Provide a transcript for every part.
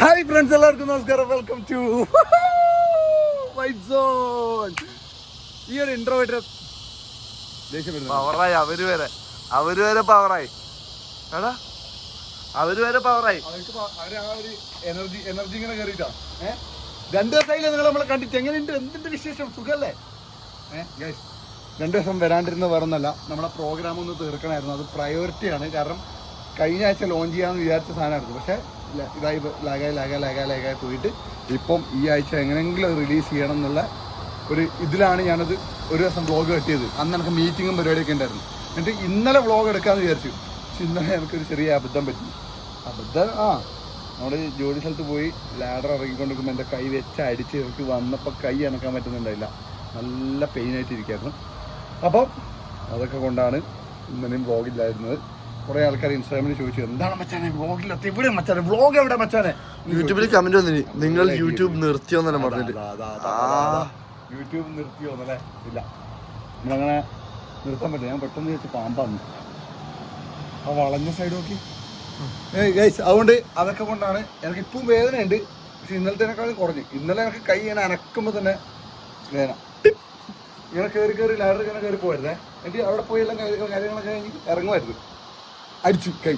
Hi friends, എല്ലാവർക്കും നമസ്കാരം. Welcome to White Zone. ഈ ഒരു ഇൻട്രോവേറ്റർ പവറായി. അവര് വരെ പവറായി. എടാ അവര് വരെ പവറായി. എനർജി ഇങ്ങനെ കയറിയിട്ടാ. 2 ദിവസമായില്ലേ നിങ്ങൾ നമ്മളെ കണ്ടിട്ട്? എങ്ങനെയുണ്ട്? എന്തിന്റെ വിശേഷം? സുഖല്ലേ? 2 ദിവസം വരാണ്ടിരുന്ന വേറൊന്നല്ല, നമ്മളെ പ്രോഗ്രാം ഒന്ന് തീർക്കണമായിരുന്നു. അത് പ്രയോറിറ്റിയാണ്. കാരണം കഴിഞ്ഞ ആഴ്ച ലോഞ്ച് ചെയ്യാമെന്ന് വിചാരിച്ച സാധനമായിരുന്നു. പക്ഷേ ഇതായി ലാഗായി പോയിട്ട് ഇപ്പം ഈ ആഴ്ച എങ്ങനെയെങ്കിലും അത് റിലീസ് ചെയ്യണം എന്നുള്ള ഒരു ഇതിലാണ് ഞാനത് ഒരു ദിവസം വ്ളോഗ് കെട്ടിയത്. അന്ന് എനിക്ക് മീറ്റിങ്ങും പരിപാടിയൊക്കെ ഉണ്ടായിരുന്നു. എന്നിട്ട് ഇന്നലെ വ്ളോഗ് എടുക്കാമെന്ന് വിചാരിച്ചു. പക്ഷെ ഇന്നലെ എനിക്കൊരു ചെറിയ അബദ്ധം പറ്റി. നമ്മൾ ജോലി സ്ഥലത്ത് പോയി ലാഡർ ഇറങ്ങിക്കൊണ്ടിരിക്കുമ്പോൾ എൻ്റെ കൈ വെച്ച് അടിച്ച് എനിക്ക് വന്നപ്പോൾ കൈ അനക്കാൻ പറ്റുന്നുണ്ടായില്ല. നല്ല പെയിനായിട്ടിരിക്കുകയായിരുന്നു. അപ്പം അതൊക്കെ കൊണ്ടാണ് ഇന്നലെയും വ്ളോഗില്ലായിരുന്നത്. കുറേ ആൾക്കാർ ഇൻസ്റ്റാഗ്രാമിൽ ചോദിച്ചു, എന്താണ് മച്ചാനെ വ്ളോഗില്ലാത്ത? ഇവിടെ മച്ചാനെ വ്ളോഗ് എവിടെ മച്ചാനെ? യൂട്യൂബിൽ കമന്റ് വന്നിന്, നിങ്ങൾ യൂട്യൂബ് നിർത്തിയോന്നല്ല പറഞ്ഞിട്ട്. യൂട്യൂബ് നിർത്തിയോന്നല്ലേ? ഇല്ല, നമ്മളങ്ങനെ നിർത്താൻ പറ്റില്ല. ഞാൻ പെട്ടെന്ന് ചോദിച്ചു പാമ്പാന്ന് ആ വളഞ്ഞ സൈഡ് നോക്കി. ഗൈസ്, അതുകൊണ്ട് അതൊക്കെ കൊണ്ടാണ് എനിക്ക് ഇപ്പം വേദനയുണ്ട്. പക്ഷെ ഇന്നലത്തേക്കാളും കുറഞ്ഞു. ഇന്നലെ എനിക്ക് കൈ ഇങ്ങനെ അനക്കുമ്പോൾ തന്നെ വേദന. ഇങ്ങനെ കയറി ലാഡർ ഇങ്ങനെ കയറി പോയിരുന്നേ. എന്നിട്ട് അവിടെ പോയി എല്ലാം കാര്യങ്ങളൊക്കെ കഴിഞ്ഞ് ഇറങ്ങുമായിരുന്നു. അടിച്ചു കൈ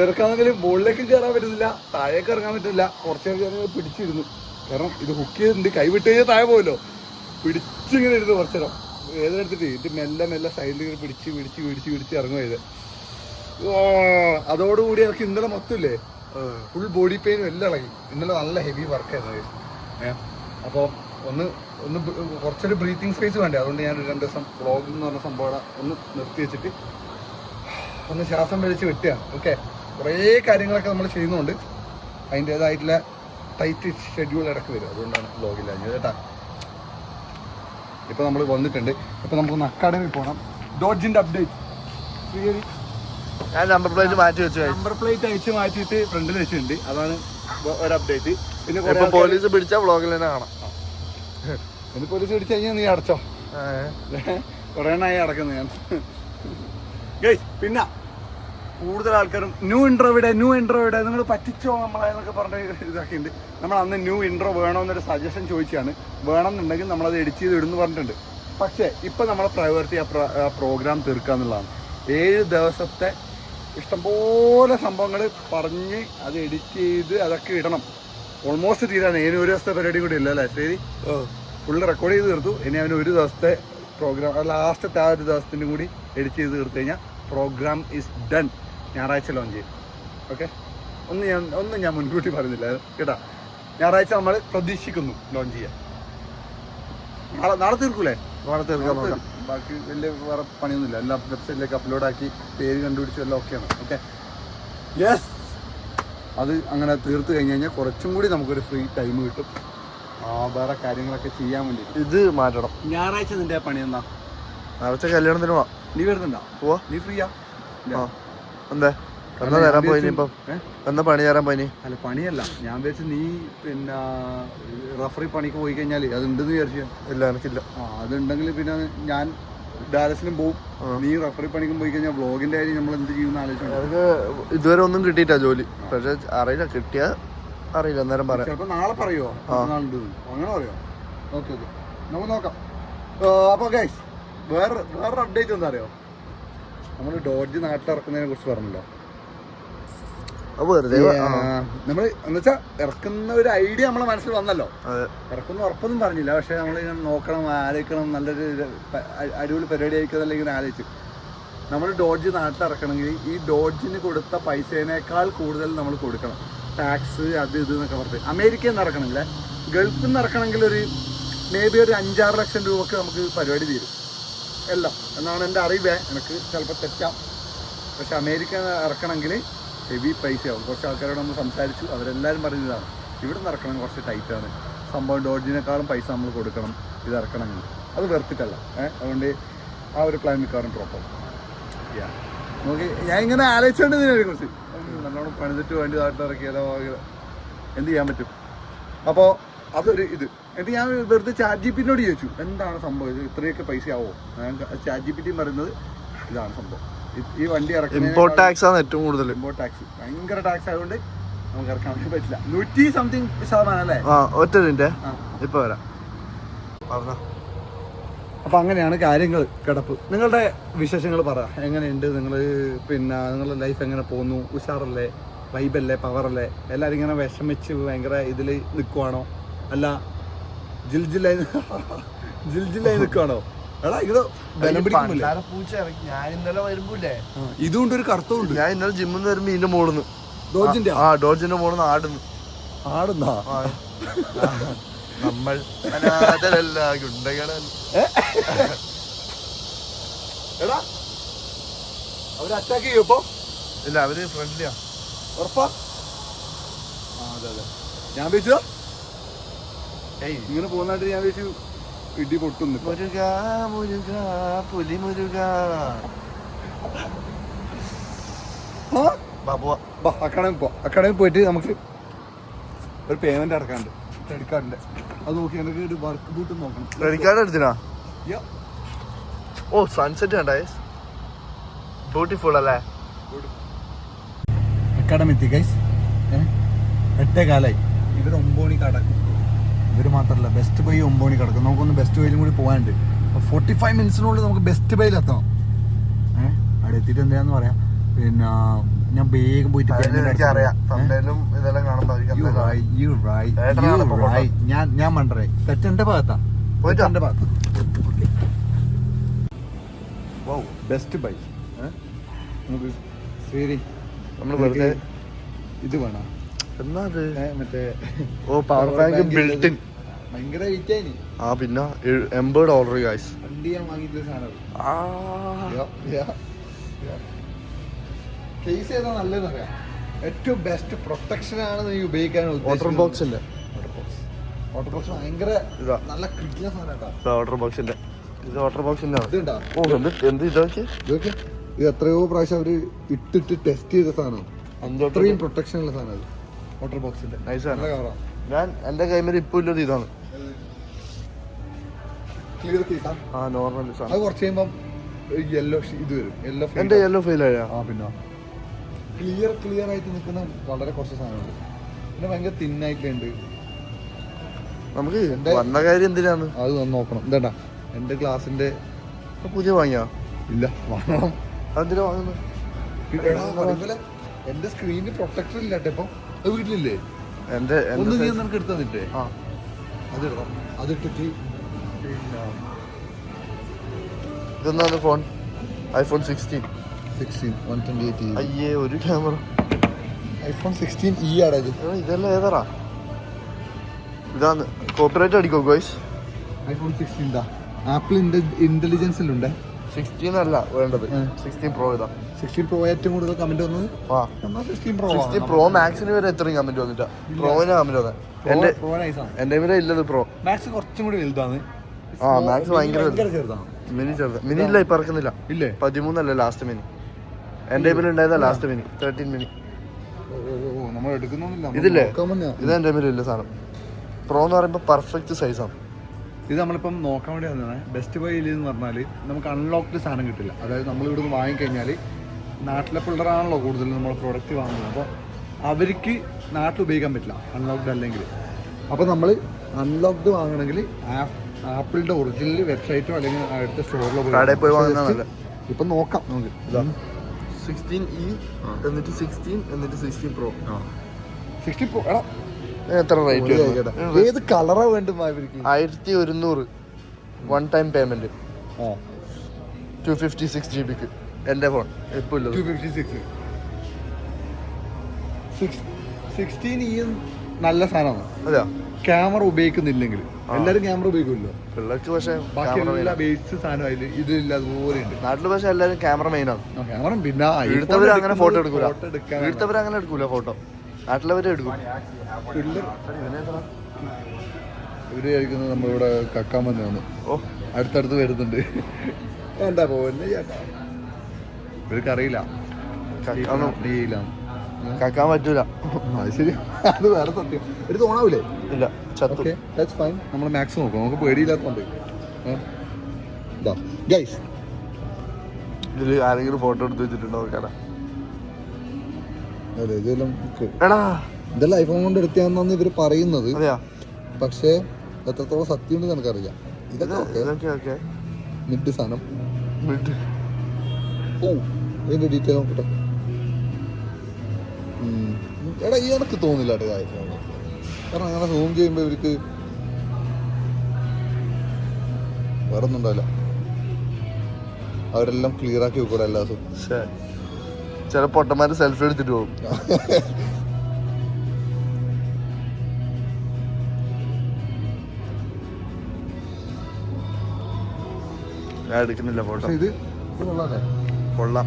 ഇറക്കാമെങ്കിലും മുകളിലേക്കും കയറാൻ പറ്റുന്നില്ല, താഴേക്ക് ഇറങ്ങാൻ പറ്റുന്നില്ല. കുറച്ച് നേരം പിടിച്ചിരുന്നു. കാരണം ഇത് ഹുക്ക് ചെയ്തിട്ടുണ്ട്. കൈ വിട്ട് കഴിഞ്ഞാൽ താഴെ പോയല്ലോ. പിടിച്ചിങ്ങനെ ഇരുന്നു കുറച്ച് നേരം വേദന എടുത്തിട്ട്. ഇത് മെല്ലെ സൈഡിൽ ഇങ്ങനെ പിടിച്ച് ഇറങ്ങുമായത്. അതോടുകൂടി എനിക്ക് ഇന്നലെ മൊത്തമില്ലേ ഫുൾ ബോഡി പെയിനും എല്ലാം ഇളകി. ഇന്നലെ നല്ല ഹെവി വർക്കായിരുന്നു. അപ്പോൾ ഒന്ന് കുറച്ചൊരു ബ്രീത്തിങ് സ്പേസ് വേണ്ടേ. അതുകൊണ്ട് ഞാൻ 2 ദിവസം വ്ളോഗ് എന്ന് പറഞ്ഞ സംഭവം ഒന്ന് നിർത്തി വെച്ചിട്ട് ഒന്ന് ശ്വാസം വലിച്ച് വിട്ടുകയാണ്. ഓക്കെ, കുറേ കാര്യങ്ങളൊക്കെ നമ്മൾ ചെയ്യുന്നുണ്ട്. അതിൻ്റേതായിട്ടുള്ള ടൈറ്റ് ഷെഡ്യൂൾ ഇടയ്ക്ക് വരും. അതുകൊണ്ടാണ് വ്ളോഗില്ല കേട്ടാ. ഇപ്പോൾ നമ്മൾ വന്നിട്ടുണ്ട്. ഇപ്പോൾ നമുക്കൊന്ന് അക്കാഡമി പോകണം. ഡോഡ്ജിൻ്റെ അപ്ഡേറ്റ് ഞാൻ നമ്പർ പ്ലേറ്റ് മാറ്റി വെച്ചു. നമ്പർ പ്ലേറ്റ് അയച്ച് മാറ്റിയിട്ട് ഫ്രണ്ടിൽ വെച്ചിട്ടുണ്ട്. അതാണ് ഒരു അപ്ഡേറ്റ്. പിന്നെ പോലീസ് പിടിച്ച വ്ളോഗിൽ തന്നെ കാണാം. ഇനി പോലീസ് പിടിച്ചു കഴിഞ്ഞാൽ നീ അടച്ചോ. കുറേ എണ്ണമായി അടക്കുന്നത് ഞാൻ. പിന്നെ കൂടുതൽ ആൾക്കാരും ന്യൂ ഇൻട്രോ ഇവിടെ നിങ്ങൾ പറ്റിച്ചോ നമ്മളെ എന്നൊക്കെ പറഞ്ഞ ഇതാക്കിയിട്ടുണ്ട്. നമ്മൾ അന്ന് ന്യൂ ഇൻട്രോ വേണമെന്നൊരു സജഷൻ ചോദിച്ചാണ്. വേണമെന്നുണ്ടെങ്കിൽ നമ്മളത് എഡിറ്റ് ചെയ്ത് ഇടുന്നു പറഞ്ഞിട്ടുണ്ട്. പക്ഷേ ഇപ്പം നമ്മളെ പ്രയോറിറ്റി ആ പ്രോഗ്രാം തീർക്കുക എന്നുള്ളതാണ്. 7 ദിവസത്തെ ഇഷ്ടംപോലെ സംഭവങ്ങൾ പറഞ്ഞ് അത് എഡിറ്റ് ചെയ്ത് അതൊക്കെ ഇടണം. ഓൾമോസ്റ്റ് തീരാണ്. ഇനി 1 ദിവസത്തെ പരിപാടി കൂടി ഇല്ല അല്ലേ? ശരി, ഫുള്ള് റെക്കോർഡ് ചെയ്ത് തീർത്തു. ഇനി അവന് 1 ദിവസത്തെ പ്രോഗ്രാം, ലാസ്റ്റത്തെ ആ 1 ദിവസത്തിൻ്റെ കൂടി എഡിറ്റ് ചെയ്ത് തീർത്ത് കഴിഞ്ഞാൽ പ്രോഗ്രാം ഈസ് ഡൺ. ഞായറാഴ്ച ലോഞ്ച് ചെയ്യും. ഓക്കെ, ഒന്നും ഞാൻ മുൻകൂട്ടി പറയുന്നില്ല കേട്ടാ. ഞായറാഴ്ച നമ്മൾ പ്രതീക്ഷിക്കുന്നു ലോഞ്ച് ചെയ്യാൻ. നാളെ തീർക്കൂലേ? നാളെ തീർക്കാം. ബാക്കി വലിയ വേറെ പണിയൊന്നുമില്ല. എല്ലാം വെബ്സൈറ്റിലേക്ക് അപ്ലോഡാക്കി പേര് കണ്ടുപിടിച്ചു എല്ലാം ഓക്കെയാണ്. Okay, yes. അത് അങ്ങനെ തീർത്ത് കഴിഞ്ഞ് കഴിഞ്ഞാൽ കുറച്ചും കൂടി നമുക്കൊരു ഫ്രീ ടൈം കിട്ടും വേറെ കാര്യങ്ങളൊക്കെ ചെയ്യാൻ വേണ്ടി. ഇത് മാറ്റണം. ഞായറാഴ്ച നിന്റെ പണി എന്താ? ഞായറാഴ്ച കല്യാണത്തിന് പോവാം. നീ വരുന്നുണ്ടോ? പോവാ. നീ ഫ്രീയാ? എന്താ എന്നാ തരാൻ പോയി? ഇപ്പം എന്നാ പണി തരാൻ പോയി? അല്ല, പണിയല്ല, ഞാൻ വിചാരിച്ചു നീ പിന്നെ റഫറി പണിക്ക് പോയി കഴിഞ്ഞാൽ അത് ഉണ്ടെന്ന് വിചാരിച്ചു. ഇല്ല, എനിക്കില്ല. അതുണ്ടെങ്കിൽ പിന്നെ ഞാൻ ഡാലസിലും പോവും. നീ റഫറി പണിക്കും പോയി കഴിഞ്ഞാൽ വ്ളോഗിന്റെ കാര്യം നമ്മൾ എന്ത് ചെയ്യുന്ന ആലോചിച്ചു. എനിക്ക് ഇതുവരെ ഒന്നും കിട്ടിയിട്ടാ ജോലി. പക്ഷെ അറിയില്ല, കിട്ടിയാ അറിയില്ല, അന്നേരം പറയാം. ചിലപ്പോൾ നാളെ പറയുമോ? അങ്ങനെ പറയോ? ഓക്കെ, നമുക്ക് നോക്കാം. അപ്പോൾ ഗൈസ്, വേറൊരു അപ്ഡേറ്റ് എന്താ അറിയോ? നമ്മൾ ഡോഡ്ജ് നാട്ടിലിറക്കുന്നതിനെ കുറിച്ച് പറഞ്ഞല്ലോ. നമ്മൾ എന്നുവെച്ചാൽ ഇറക്കുന്ന ഒരു ഐഡിയ നമ്മളെ മനസ്സിൽ വന്നല്ലോ. ഇറക്കുന്ന ഉറപ്പൊന്നും പറഞ്ഞില്ല. പക്ഷെ നമ്മൾ ഇങ്ങനെ നോക്കണം, ആലോചിക്കണം, നല്ലൊരു അടിപൊളി പരിപാടി ആയിരിക്കും ഇങ്ങനെ ആലോചിച്ചു. നമ്മൾ ഡോഡ്ജ് നാട്ടിലിറക്കണമെങ്കിൽ ഈ ഡോഡ്ജിന് കൊടുത്ത പൈസേനേക്കാൾ കൂടുതൽ നമ്മൾ കൊടുക്കണം. ടാക്സ് അത് ഇത് എന്നൊക്കെ പറഞ്ഞിട്ട്. അമേരിക്കയിൽ നിന്ന് ഇറക്കണമെങ്കിൽ, ഗൾഫിൽ നിന്ന് ഇറക്കണമെങ്കിൽ ഒരു മേ ബി ഒരു 5-6 ലക്ഷം രൂപക്ക് നമുക്ക് പരിപാടി തീരും എല്ലാം എന്നാണ് എൻ്റെ അറിവ്. എനിക്ക് ചിലപ്പോൾ തെറ്റാം. പക്ഷെ അമേരിക്ക ഇറക്കണമെങ്കിൽ ഹെവി പൈസയാവും. കുറച്ച് ആൾക്കാരോട് നമ്മൾ സംസാരിച്ചു. അവരെല്ലാവരും പറയുന്നതാണ് ഇവിടെ നിന്ന് ഇറക്കണം കുറച്ച് ടൈറ്റാണ് സംഭവം. ഡോഡ്ജിനേക്കാളും പൈസ നമ്മൾ കൊടുക്കണം ഇത് ഇറക്കണമെങ്കിൽ. അത് വെറുത്തിട്ടല്ല. അതുകൊണ്ട് ആ ഒരു പ്ലാൻ മിക്കവാറും ഡ്രോപ്പ് ആവും. നോക്കി ഞാൻ ഇങ്ങനെ ആലോചിച്ചുകൊണ്ട് ഇതിനെക്കുറിച്ച് നല്ലോണം പണിതിട്ട് വേണ്ടി നാട്ടിലിറക്കിയാലോ എന്ത് ചെയ്യാൻ പറ്റും. അപ്പോൾ അതൊരു ഇത്. എന്നിട്ട് ഞാൻ വെറുതെ ChatGPT-നോട് ചോദിച്ചു എന്താണ് സംഭവം, ഇത് ഇത്രയൊക്കെ പൈസ ആവോ? ChatGPT പറയുന്നത് ഇതാണ് സംഭവം. ഈ വണ്ടി ഇറക്കുന്നത് ഇമ്പോർട്ട് ടാക്സ് ആണ് ഏറ്റവും കൂടുതൽ. ഇമ്പോർട്ട് ടാക്സ് ഭയങ്കര ടാക്സ് ആയതുകൊണ്ട് നമുക്ക് ഇറക്കാൻ വേണ്ടി പറ്റില്ല. 100% അല്ലേ? ആ ഒറ്റ മിനിറ്റ് ഇപ്പൊ വരാം. അപ്പൊ അങ്ങനെയാണ് കാര്യങ്ങൾ കിടപ്പ്. നിങ്ങളുടെ വിശേഷങ്ങൾ പറ, എങ്ങനെയുണ്ട് നിങ്ങൾ? പിന്നെ നിങ്ങളുടെ ലൈഫ് എങ്ങനെ പോകുന്നു? ഉഷാറല്ലേ? വൈബല്ലേ? പവറല്ലേ? എല്ലാവരും ഇങ്ങനെ വിഷമിച്ച് ഭയങ്കര ഇതിൽ നിൽക്കുവാണോ? അല്ല ജിൽജിലായി നിൽക്കുവാണോ? എടാ ഇത് ബലം പിടിക്കുന്നില്ല. ഞാൻ ഇന്നലെ വരുമ്പോല്ലേ ഇതുകൊണ്ട് ഒരു കറുത്തുണ്ട്. ഞാൻ ഇന്നലെ ജിമ്മിൽ നിന്ന് വരുമ്പോ ഇതിന്റെ മോളിന്ന് ഡോഡ്ജിന്റെ മോളിന്ന് ആടുന്നാ നമ്മൾ അനാഥരല്ല ഗുണ്ടകളല്ല. എടാ അവര് അറ്റാക്ക് ചെയ്യും ഇപ്പൊ? ഇല്ല, അവര് ഫ്രണ്ട്ലിയാ. ഉറപ്പാ? അതെ ഞാൻ വെച്ചോ ഇങ്ങനെ പോകുന്നായിട്ട് ഞാൻ വെച്ചു ഇടി പൊട്ടുന്നു. മുരുക മുരുക പുലി മുരുക. അക്കാഡമി പോയിട്ട് നമുക്ക് ഒരു പേയ്മെന്റ് അടക്കാണ്ട് ക്രെഡിറ്റ് കാർഡിന്റെ. അത് നോക്കി എനിക്ക് ഒരു വർക്ക് ബൂട്ട് നോക്കണം. ക്രെഡിറ്റ് കാർഡ് എടുത്തിനാ? ഓ സൺസെറ്റ് കണ്ടേ, ബ്യൂട്ടിഫുൾ അല്ലേ? അക്കാഡമി എത്തി ഗൈസ്. 8:15 ഇവർ 9 മണിക്ക് അടക്കും. ഇവർ മാത്രമല്ല, ബെസ്റ്റ് ബൈ 9 മണിക്ക് അടക്കും. നമുക്കൊന്ന് ബെസ്റ്റ് ബൈയിലും കൂടി പോകാനുണ്ട്. 45 മിനിറ്റ്സിനുള്ളിൽ നമുക്ക് ബെസ്റ്റ് ബൈയിൽ എത്തണം. അവിടെ എത്തിയിട്ട് എന്താന്ന് പറയാം. പിന്നെ ഞാൻ വേഗം പോയിട്ട് ഞാൻ മണ്ടറേ തെറ്റെന്റെ ഭാഗത്താ. ബെസ്റ്റ് ബൈ നമുക്ക് ശരി. ഇത് വേണം മറ്റേ പവർ ബാങ്ക് ബിൽറ്റ് ഇൻ. ഭയങ്കര വെയിറ്റ്. ആ പിന്നെ $80 ഗൈസ്. വണ്ടി ഞാൻ വാങ്ങിയിട്ടുള്ള സാധനം. കേസ് ഏതാ നല്ലതെന്നറിയാം. ഏറ്റവും ബെസ്റ്റ് പ്രൊട്ടക്ഷൻ ആണ് നീ ഉപയോഗിക്കാൻ. വാട്ടർ ബോക്സിന്റെ വാട്ടർ ബോക്സ് ഭയങ്കര നല്ല കിട്ടുന്ന സാധനം. വാട്ടർ ബോക്സിന്റെ ഇത് വാട്ടർ ബോക്സിന്റെ ഇതുണ്ടാ. എന്ത് ഇതൊക്കെ ഇത് എത്രയോ പ്രാവശ്യം അവര് ഇട്ടിട്ട് ടെസ്റ്റ് ചെയ്ത സാധനം. അത്രയും പ്രൊട്ടക്ഷൻ ഉള്ള സാധനം അത് വാട്ടർ ബോക്സിന്റെ. ഞാൻ എന്റെ കൈമേൽ ഇപ്പൊ ഇല്ലത് ഇതാണ്. ക്ലിയർ കേസാ. ആ നോർമൽ. അത് കുറച്ച് കഴിയുമ്പം യെല്ലോ ഇത് വരും. എന്റെ യെല്ലോ ഫെയിൽ ആയ. പിന്നെ ക്ലിയർ ആയിട്ട് നിൽക്കുന്ന വളരെ കുറച്ച് സാധനമുണ്ട്. പിന്നെ ഭയങ്കര തിന്നായിട്ടുണ്ട്. നമുക്ക് വന്ന കാര്യം എന്തിനാണ് അത് നോക്കണം. എന്താ എന്റെ ഗ്ലാസിന്റെ പുതിയ വാങ്ങിയാ? ഇല്ല, വാങ്ങണം. അതെന്തിനാ വാങ്ങുന്നത്? എന്റെ സ്ക്രീനിൽ പ്രൊട്ടക്ടർ ഇല്ലാട്ടെ ഇപ്പൊ. അത് വീട്ടിലില്ലേ? എന്റെ ഒന്ന് നീ നിനക്ക് എടുത്ത് തന്നിട്ടേ. അതിടണം. അതിട്ടിട്ട് ഇതൊന്നാണ് ഫോൺ. iPhone 16 128. അയ്യേ ഒരു ക്യാമറ. iPhone 16e ആടാ ഇത്. ഇതെല്ലാം ഏതാടാ? ഇതാണ് കോപ്പിറൈറ്റ് അടിക്കോ ഗോയ്സ്? iPhone 16 ദാ ആപ്പിൾ ഇന്റലിജൻസിലുണ്ട്. 16 അല്ല വേണ്ടത്, 16 Pro ഇതാ. 16 Pro ഏറ്റവും കൂടുതൽ കമന്റ് വന്നത്. 16 Pro മാക്സിന് വരെ എത്രയും കമന്റ് വന്നിട്ടാ. പ്രോവിന് കമന്റ് വന്നത്. എന്റെ ഇല്ലത് പ്രോ. മാക്സ് കുറച്ചും കൂടി വലുതാണ്. മാക്സ് ഭയങ്കര ചെറുതാണ്. മിനി ചെറുത്. മിനി ഇല്ല, ഇപ്പൊ ഇറക്കുന്നില്ല. ഇല്ലേ? 13 അല്ലേ ലാസ്റ്റ് മിനി. എന്റെ ഉണ്ടായതാ ലാസ്റ്റ് മിനി. 13 മിനി നമ്മൾ എടുക്കുന്നില്ല. ഇതില്ലേ? ഇത് എന്റെ ഇല്ല സാധനം. പ്രോ എന്ന് പറയുമ്പോ പെർഫെക്റ്റ് സൈസാണ്. ഇത് നമ്മളിപ്പം നോക്കാൻ വേണ്ടി വന്നതാണ്. ബെസ്റ്റ് ബൈയിൽ എന്ന് പറഞ്ഞാൽ നമുക്ക് അൺലോക്ക്ഡ് സാധനം കിട്ടില്ല. അതായത് നമ്മൾ ഇവിടുന്ന് വാങ്ങിക്കഴിഞ്ഞാൽ നാട്ടിലെ പിള്ളേരാണല്ലോ കൂടുതൽ നമ്മൾ പ്രൊഡക്റ്റ് വാങ്ങുന്നത്. അപ്പോൾ അവർക്ക് നാട്ടിൽ ഉപയോഗിക്കാൻ പറ്റില്ല അൺലോക്ക്ഡ് അല്ലെങ്കിൽ. അപ്പോൾ നമ്മൾ അൺലോക്ക്ഡ് വാങ്ങണമെങ്കിൽ ആപ്പിളിൻ്റെ ഒറിജിനൽ വെബ്സൈറ്റോ അല്ലെങ്കിൽ അടുത്ത സ്റ്റോറിലോ പോയി വാങ്ങുന്നതല്ല. ഇപ്പം നോക്കാം നമുക്ക്. 16e എന്നിട്ട് 16 എന്നിട്ട് 16 Pro. 16 Pro എടാ എത്ര റേറ്റ്? ഏത് കളറാ വേണ്ടത്? 1100 വൺ ടൈം പേയ്മെന്റ്. 256 GB എന്റെ ഫോൺ ഇപ്പൊ 256. 16e നല്ല സാധനമാണ്. അതെയോ? ക്യാമറ ഉപയോഗിക്കുന്നില്ലെങ്കിൽ എല്ലാരും ക്യാമറ ഉപയോഗിക്കുമല്ലോ പിള്ളേർക്ക്. പക്ഷേ ബാക്കി എല്ലാ ബേസ് സാധനം അതിൽ ഇതില്ല അതുപോലെ ഉണ്ട് നാട്ടില്. പക്ഷെ എല്ലാരും ക്യാമറ മെയിൻ ആണ്. ക്യാമറ പിന്നെ എടുത്തവര് അങ്ങനെ ഫോട്ടോ എടുക്കൂല. എടുത്തവര് അങ്ങനെ എടുക്കൂല ഫോട്ടോ. നാട്ടിലവരെ എടുക്കും. ഇവര് കഴിക്കുന്നത് നമ്മളിവിടെ കക്കാൻ വന്നതാണ്. ഓ അടുത്തടുത്ത് വരുന്നുണ്ട്. എന്താ പോന്നെ ചേട്ടാ, ഇവർക്ക് അറിയില്ല കക്കാൻ പറ്റൂല. അത് ശരി, അത് വേറെ സത്യം. ഒരു തോണാവൂലേ? ഇല്ല. Okay that's fine. നമ്മൾ മാക്സ് നോക്കാം, നമുക്ക് പേടിയില്ലാത്തോണ്ട്. ഗൈസ് ഇതില് ആരെങ്കിലും ഫോട്ടോ എടുത്ത് വെച്ചിട്ടുണ്ടോ? അതെ ഇതെല്ലാം എടാ ഇതെല്ലാം ഐഫോൺ കൊണ്ട് എടുത്താണെന്നാണ് ഇവർ പറയുന്നത്. അതെയാ? പക്ഷേ എത്രത്തോളം സത്യം ഉണ്ടെന്ന് എനിക്കറിയാം. ഇതൊക്കെ മിഡ് സാധനം. ഓ ഇതിന്റെ ഡീറ്റെയിൽ നോക്കട്ടെ. എടാ ഈ എനിക്ക് തോന്നില്ല കേട്ടോ ഐഫോൺ, കാരണം അങ്ങനെ സൂം ചെയ്യുമ്പോൾ ഇവർക്ക് വേറെ ഒന്നും ഉണ്ടാവില്ല. അവരെല്ലാം ക്ലിയർ ആക്കി വെക്കൂടെ എല്ലാ ദിവസവും. ചില പൊട്ടന്മാര് സെൽഫി എടുത്തിട്ട് പോകും. ഞാൻ എടുക്കുന്നില്ല ഫോട്ടോ. ഇത് കൊള്ളാല്ലേ? കൊള്ളാം.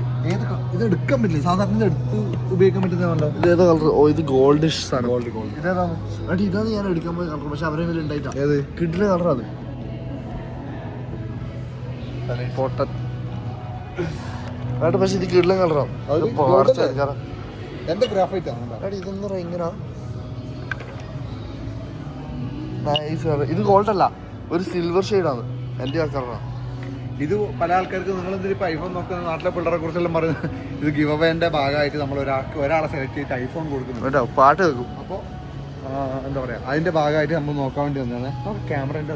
ഇത് എടുക്കാൻ പറ്റില്ല, സാധാരണ ഇത് എടുത്ത് ഉപയോഗിക്കാൻ പറ്റുന്നതാണല്ലോ. ഇത് ഏതാ കളർ? ഓ ഇത് ഗോൾഡിഷ് സാധനം. ഗോൾഡ് ഇതേതാണ്? അടി ഇതാണ് ഞാൻ എടുക്കാൻ പോയ കളർ, പക്ഷെ അവരെ കയ്യിൽ ഉണ്ടായിട്ടാ. ഏത് കിഡിലെ കളർ അത്. പൊട്ടൻ. പക്ഷെ ഇത് കിഡിലെ കളറാണ്. എന്റെ ഗ്രാഫൈറ്റ് ആണ്. അടി ഇതൊന്നും ഇങ്ങനെ നൈസ് കളർ. ഇത് ഗോൾഡ് അല്ല, ഒരു സിൽവർ ഷെയ്ഡാണ്. എന്റെ ആ കളറാണ് ഇത്. പല ആൾക്കാർക്ക് നിങ്ങൾ എന്തിനാ ഐഫോൺ നോക്കുന്ന നാട്ടിലെ പിള്ളേരെ കുറിച്ചെല്ലാം പറയുന്നത് ഇത് ഗിവ് അവേന്റെ ഭാഗമായിട്ട് നമ്മൾ ഒരാളെ സെലക്ട് ചെയ്തിട്ട് ഐഫോൺ കൊടുക്കുന്നു, പാട്ട് വെക്കും. അപ്പോൾ എന്താ പറയാ, അതിന്റെ ഭാഗമായിട്ട് നമ്മൾ നോക്കാൻ വേണ്ടി വന്നതാണ്. ക്യാമറന്റെ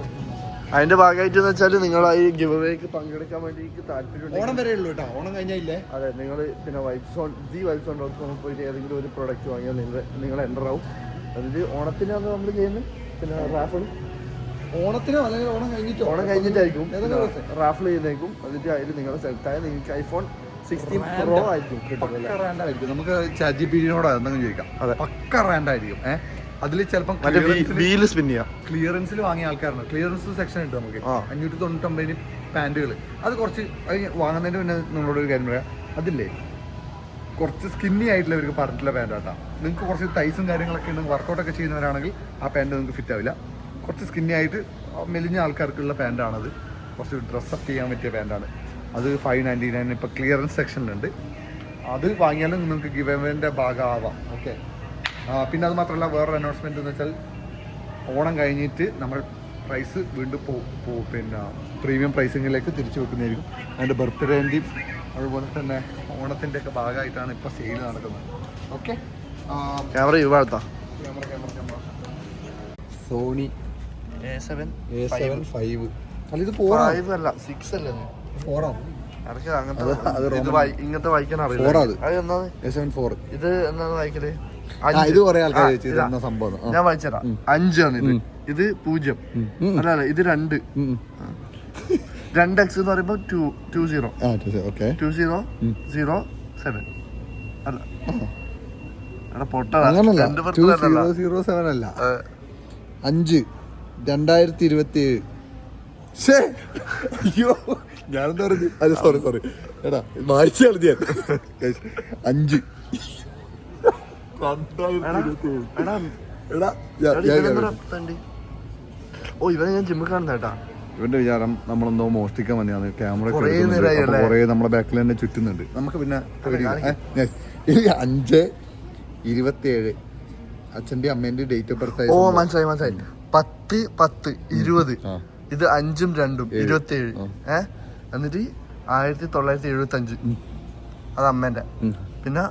അതിന്റെ ഭാഗമായിട്ട് എന്ന് വെച്ചാൽ നിങ്ങൾ ഈ ഗിവ് അവേക്ക് പങ്കെടുക്കാൻ വേണ്ടി താല്പര്യം. ഓണം വരെ ഉള്ളൂ കേട്ടോ, ഓണം കഴിഞ്ഞാൽ. അതെ, നിങ്ങൾ പിന്നെ vibezone.com പോയിട്ട് ഏതെങ്കിലും ഒരു പ്രൊഡക്റ്റ് വാങ്ങിയാൽ നിങ്ങൾ എൻ്റർ ആവും. അതിൽ ഓണത്തിനാണ് നമ്മൾ ചെയ്യുന്നത്. പിന്നെ റാഫിൾ ഓണത്തിനോ അല്ലെങ്കിൽ ഓണം കഴിഞ്ഞിട്ടായിരിക്കും റാഫിൾ ചെയ്യുന്നതായിരിക്കും. എന്നിട്ട് അതിൽ നിങ്ങൾ സെലക്ട് ആയാൽ നിങ്ങൾക്ക് ഐഫോൺ 16 Pro ആയിരിക്കും കിട്ടുന്നത്. നമുക്ക് ChatGPT-നോട് എന്തെങ്കിലും ചോദിക്കാം. പക്ക റാൻഡായിരിക്കും. അതിൽ ചിലപ്പോൾ ക്ലിയറൻസിൽ വാങ്ങിയ ആൾക്കാരുണ്ട്. ക്ലിയറൻസ് സെക്ഷൻ ഉണ്ട് നമുക്ക്. 599 പാൻറ്റുകൾ. അത് കുറച്ച് വാങ്ങുന്നതിന് മുന്നേ നിങ്ങളോടൊരു കാര്യം പറയാം, അതില്ലേ കുറച്ച് സ്കിന്നി ആയിട്ടുള്ള ഇവർക്ക് പറഞ്ഞിട്ടുള്ള പാൻറ്റാട്ടാ. നിങ്ങൾക്ക് കുറച്ച് തൈസും കാര്യങ്ങളൊക്കെ ഉണ്ടെങ്കിൽ വർക്കൗട്ടൊക്കെ ചെയ്യുന്നവരാണെങ്കിൽ ആ പാൻറ്റ് നിങ്ങൾക്ക് ഫിറ്റ് ആവില്ല. കുറച്ച് സ്കിന്നി ആയിട്ട് മെലിഞ്ഞ ആൾക്കാർക്കുള്ള പാൻറ്റാണത്. കുറച്ച് ഡ്രസ്സപ്പ് ചെയ്യാൻ പറ്റിയ പാൻറ്റാണ് അത്. 599 ഇപ്പോൾ ക്ലിയറൻസ് സെക്ഷനിലുണ്ട്. അത് വാങ്ങിയാലും നിങ്ങൾക്ക് ഗിവ് അവേൻ്റെ ഭാഗമാവാം. ഓക്കെ. പിന്നെ അത് മാത്രമല്ല, വേറൊരു അനൗൺസ്മെൻറ്റ് എന്ന് വെച്ചാൽ ഓണം കഴിഞ്ഞിട്ട് നമ്മൾ പ്രൈസ് വീണ്ടും പിന്നെ പ്രീമിയം പ്രൈസിങ്ങിലേക്ക് തിരിച്ചു വെക്കുന്നതായിരിക്കും. അതിൻ്റെ ബർത്ത്ഡേൻ്റെയും അതുപോലെ തന്നെ ഓണത്തിൻ്റെ ഒക്കെ ഭാഗമായിട്ടാണ് ഇപ്പോൾ സെയിൽ നടക്കുന്നത്. ഓക്കെ. Camera Sony A7 5. അല്ല ഇത് 5 അല്ല 6 അല്ലേ? 4 ആണ്. ഇങ്ങനത്തെ വായിക്കാൻ അറിയില്ല. ഇത് എന്താണ് വായിക്കല്? ഇത് കുറെ ആൾക്കാർ സംഭവം ഞാൻ വായിച്ചരാ. 5 ആണ് ഇത്. ഇത് 0 അല്ല, ഇത് 2. 2x എന്ന് പറയുമ്പോ 20 2007 അല്ല. പൊട്ട 207 അല്ല, 5 2027. അയ്യോ ഞാനെന്താ പറഞ്ഞു? അത് സോറി എടാ മായ്ച്ചു കളഞ്ഞ 5 ഓ ഇവനെ ഞാൻ ജിമ്മിൽ കാണുന്നേട്ടാ. ഇവന്റെ വിചാരം നമ്മളെന്തോ മോഷ്ടിക്കാൻ വന്നതാണ്. ക്യാമറ കുറേ നമ്മളെ ബാക്കിൽ തന്നെ ചുറ്റുന്നുണ്ട്. നമുക്ക് പിന്നെ 5/27 അച്ഛന്റെ അമ്മേന്റെ ഡേറ്റ് ഓഫ് ബർത്ത്. ഓ മനസ്സിലായി 10/10/20. ഇത് 5ഉം 2ഉം 27. എന്നിട്ട് 1975 അത് അമ്മേന്റെ. പിന്നെ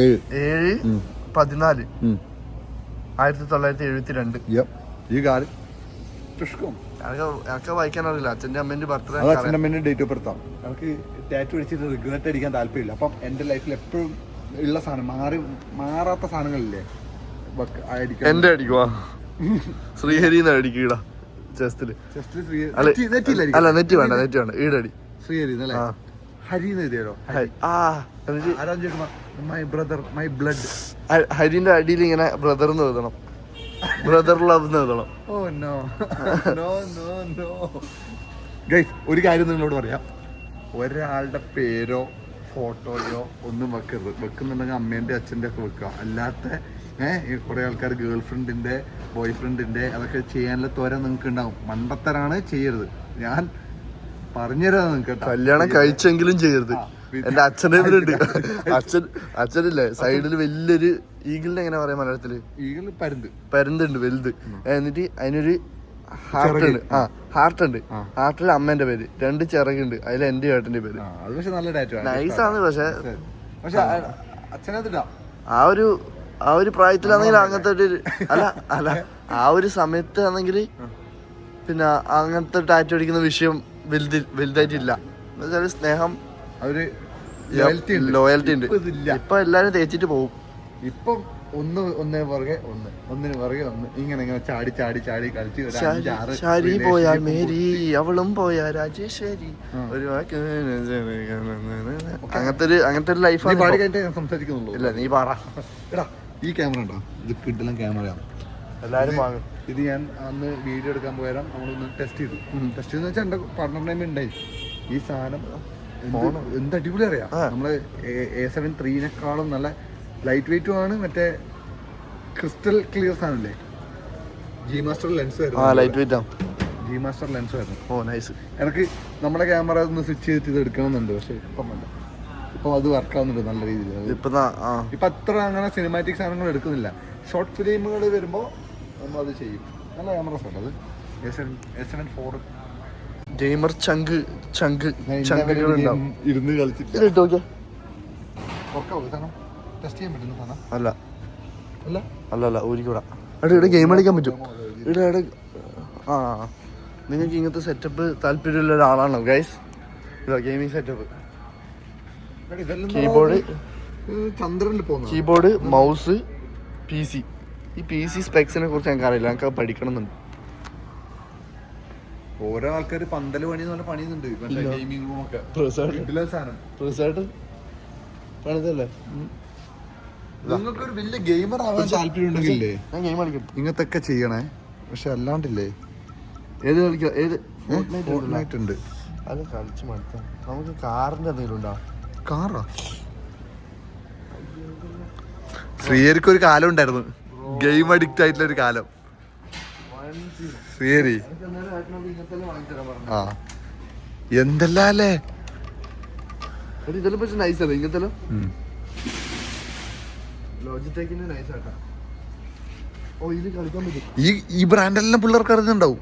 7/14 1972. ഈ കാലം എനിക്ക് വായിക്കാൻ അറിയില്ല. അച്ഛൻ്റെ അമ്മേന്റെ ബർത്ത്ഡേ, അച്ഛൻ്റെ അമ്മേന്റെ ഡേറ്റ് ഓഫ് ബർത്ത് ആണ്. നമുക്ക് ടാറ്റു അടിച്ചിട്ട് റിഗ്രറ്റ് അടിക്കാൻ താല്പര്യമില്ല. അപ്പം എൻ്റെ ലൈഫിൽ എപ്പോഴും ഉള്ള സാധനം മാറാത്ത സാധനങ്ങളില്ലേ എന്റെ അടിക്കുവാ. ശ്രീഹരിന്ന് അടിക്കടാ ചെസ്റ്റില്. അല്ല നെറ്റ് വേണ്ട ഈടടി. ശ്രീഹരി ഹരിന്ന് എഴുതിയാലോ? My brother my blood. ഹരിന്റെ അടിയിൽ ഇങ്ങനെ ബ്രദർ എന്ന് എഴുതണം, ബ്രദർ ലവ് എന്ന് എഴുതണം. Oh no no no no guys, ഒരു കാര്യം നിങ്ങളോട് പറയാം. ഒരാളുടെ പേരോ ഫോട്ടോയോ ഒന്നും വെക്കരുത്. വെക്കുന്നുണ്ടെങ്കിൽ അമ്മേൻ്റെ അച്ഛൻ്റെ ഒക്കെ വെക്കുക. അല്ലാത്ത കുറേ ആൾക്കാർ ഗേൾ ഫ്രണ്ടിൻ്റെ ബോയ് ഫ്രണ്ടിൻ്റെ അതൊക്കെ ചെയ്യാനുള്ള തോര നിങ്ങൾക്ക് ഉണ്ടാവും. മണ്ടത്തരാണ്, ചെയ്യരുത്. ഞാൻ പറഞ്ഞുതരാം നിങ്ങൾക്ക്. കല്യാണം കഴിച്ചെങ്കിലും ചെയ്യരുത്. എന്റെ അച്ഛനെതിരുണ്ട്. അച്ഛനില്ലേ സൈഡിൽ വലിയൊരു ഈഗിളിനെ എങ്ങനെ പറയാ മലയാളത്തില്? ഈഗിൾ പരുന്തുണ്ട് വലുത്. എന്നിട്ട് അതിനൊരു ഹാർട്ട് ഉണ്ട്. ഹാർട്ടിൽ അമ്മേന്റെ പേര്, 2 ചിറകുണ്ട്, അതിൽ എന്റെ ഏട്ടന്റെ പേര്. നല്ല നൈസാണ്. പക്ഷെ ആ ഒരു ആ ഒരു പ്രായത്തിലാണെങ്കിൽ അങ്ങനത്തെ ഒരു അല്ല ആ ഒരു സമയത്ത് ആണെങ്കിൽ പിന്നെ അങ്ങനത്തെ ടാറ്റു അടിക്കുന്ന വിഷയം വലുതായിട്ടില്ല. എന്നുവെച്ചാൽ സ്നേഹം, ലോയൽറ്റി ഉണ്ട്. ഇപ്പൊ എല്ലാരും തേച്ചിട്ട് പോകും. ഇപ്പം ഒന്നിന് പുറകെ ഒന്ന് ഇങ്ങനെ ചാടി കളിച്ച് ശരി പോയാൽ മേരി അവളും പോയാ രാജേശ്വരി ഒരു അങ്ങനത്തെ ഒരു ലൈഫാണ്. പാടി കഴിഞ്ഞിട്ട് ഞാൻ സംസാരിക്കുന്നുള്ളൂ. ഇല്ല നീ പാടാ. എടാ ഈ ക്യാമറ ഉണ്ടോ, ഇത് കിഡിലും ക്യാമറയാണ്. എല്ലാരും വാങ്ങും. ഇത് ഞാൻ അന്ന് വീഡിയോ എടുക്കാൻ പോയാലും നമ്മളൊന്ന് ടെസ്റ്റ് ചെയ്തെന്ന് വെച്ചാൽ എന്റെ പാർട്ണർ ടൈം ഉണ്ടായി. ഈ സാധനം എന്ത് അടിപൊളി അറിയാം. നമ്മള് A7 III നല്ല ലൈറ്റ് വെയിറ്റും ആണ്. മറ്റേ ക്രിസ്റ്റൽ ക്ലിയർ സാധനല്ലേ, G Master ലെൻസ് ആയിരുന്നു. G Master ലെൻസ് ആയിരുന്നു. Oh nice. എനിക്ക് നമ്മുടെ ക്യാമറ ഒന്ന് സ്വിച്ച് ചെയ്തിട്ട് ഇത് എടുക്കണമെന്നുണ്ട്. പക്ഷെ ഇപ്പം അത് വർക്ക് ആവുന്നുണ്ട് നല്ല രീതിയിൽ. ഇപ്പൊ അത്ര അങ്ങനെ സിനിമാറ്റിക് സാധനങ്ങൾ എടുക്കുന്നില്ല. ഷോർട്ട് ഫിലിമുകൾ വരുമ്പോ നമ്മൾ അത് ചെയ്യും. നല്ല ക്യാമറ സെറ്റ് അത് A7 IV ഗെയിമർ ചങ്ക് ഇരുന്ന് കളിച്ചിട്ട് ടെസ്റ്റ് ചെയ്യാൻ പറ്റുന്ന അല്ല ഊരിക്കൂടാ. ഇവിടെ ഗെയിം കളിക്കാൻ പറ്റും. ഇവിടെ ആ നിങ്ങൾക്ക് ഇങ്ങനത്തെ സെറ്റപ്പ് താല്പര്യമുള്ള ഒരാളാണോ guys? Gaming setup, keyboard, mouse, PC. ഈ PC സ്പെക്സിനെ കുറിച്ച് ഞങ്ങൾക്ക് അറിയില്ല. ഞങ്ങൾക്ക് പഠിക്കണമെന്നുണ്ട്. ഓരോ ആൾക്കാർ പന്തല് പണി എന്ന് പറഞ്ഞ പണിയുന്നുണ്ട്. ഗെയിമിംഗ് റൂമൊക്കെ പണിതല്ലേ. നിങ്ങൾക്കൊരു വലിയ ഗെയിമർ ആവാൻ താല്പര്യം ഉണ്ടെങ്കിലേ ഞാൻ ഗെയിം കളിക്കും. ഇങ്ങനത്തൊക്കെ ചെയ്യണേ. പക്ഷെ അല്ലാണ്ടില്ലേ ഏത് കളിക്കാം? ഏത് ഫോർട്ട്നൈറ്റ് ഉണ്ട്. അത് കളിച്ച് മടുത്താം. നമുക്ക് കാറിന്റെ എന്തെങ്കിലും ഉണ്ടോ? കാറാ? ശ്രീയർക്ക് ഒരു കാലം ഉണ്ടായിരുന്നു, ഗെയിം അഡിക്റ്റ് ആയിട്ടുള്ള ഒരു കാലം. ശ്രീയരി ആ എന്തെല്ലാം അല്ലേ. ഇതെല്ലാം പക്ഷെ നൈസല്ലേ ഇങ്ങനത്തെ ലോജിടെക്കിന്റെ നൈസാട്ടാ. ഓ ഇത് കളിക്കാൻ പറ്റും. ഈ ബ്രാൻഡെല്ലാം പിള്ളേർക്ക് അറിയുന്നുണ്ടാവും.